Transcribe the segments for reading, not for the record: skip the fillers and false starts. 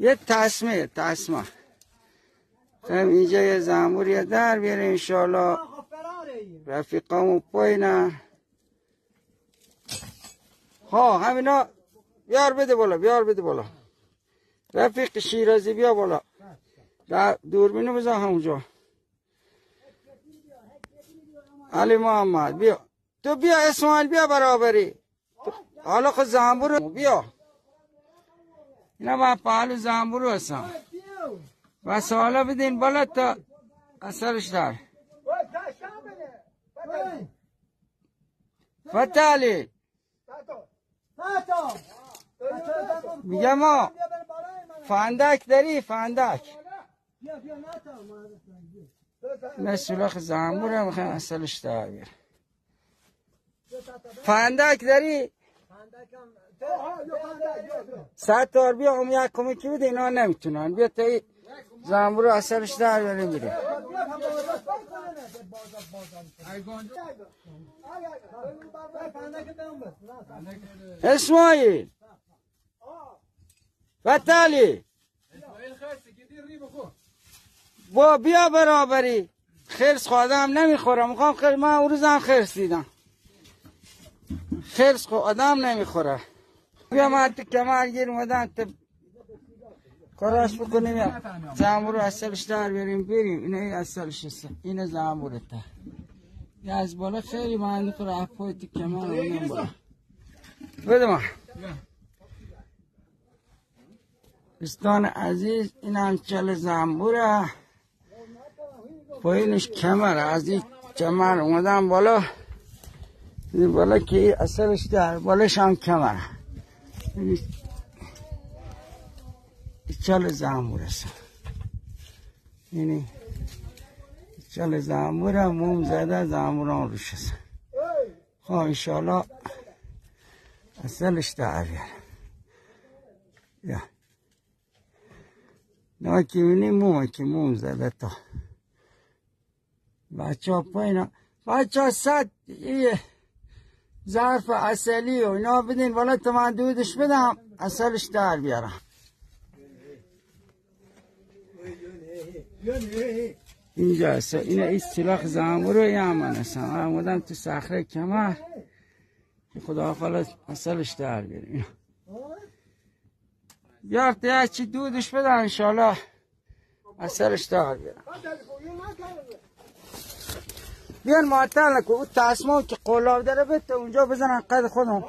یه تسمه خب اینجا یه زنبور در بیاره انشالله رفیقامو پایینه. ها همینا بیار بده بالا رفیق شیرازی بیا بالا. دوربینو بذار همونجا. علی محمد بیا، تو بیا اسماعیل بیا برابری. حالا خود زنبور بیا. اینا من پهلو زنبور هستم بس حالا بدین بالا تا اثرش در. فتالی میگم ما فندک داری؟ فندک نه سولاخ زنبور هم میخوام اصلش در بیار. فندک داری؟ ستار بیا هم یک کمکی بده اینا نمیتونن. بیا تا زنبور اثرش در بیاریم بریم. اسماعیل فتالی با بیا برابری. خرس خودم نمیخورم. میخوام خرس. من اون روز هم خرس دیدم. خرس خود آدم نمیخوره. بیا من تو کمر گیر اومدن تا کاراش بکنیم یا زنبور اصلش در بریم. اینه اصلش هست. اینه زنبورته. یه از بالا خیلی مندی که رفت پای تو کمر اونم بالا بده من. دوستان عزیز این هم چل زنبوره. پایینش کمر. از این کمر اومدم بالا. این بالا که اصلش در بالاش هم کمره. این چل زنبور هست. اینی چل زنبور موم زده زنبوران روش هست. خواه انشالله اصلش در بیاره. یا نه که اینی مومه که موم زده تا بچه ها پایینا. بچه ها صد ظرف اصلی و اینا بدین والا تا من دودش بدم اصلش در بیارم. اینجا هست. این سلاخ زنبور رو یه من هستم. آمدم تو صخره کمر که خدا خواهد اصلش در بیاریم. بیار تا چی دودش بدم انشالله اصلش در بیارم. بیان معطل نکن. اون تسمه که قلاب داره بده اونجا بزنن قد خودم.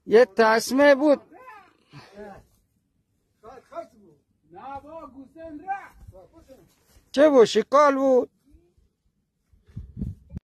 یه تسمه بود. چه بود؟ شکال بود.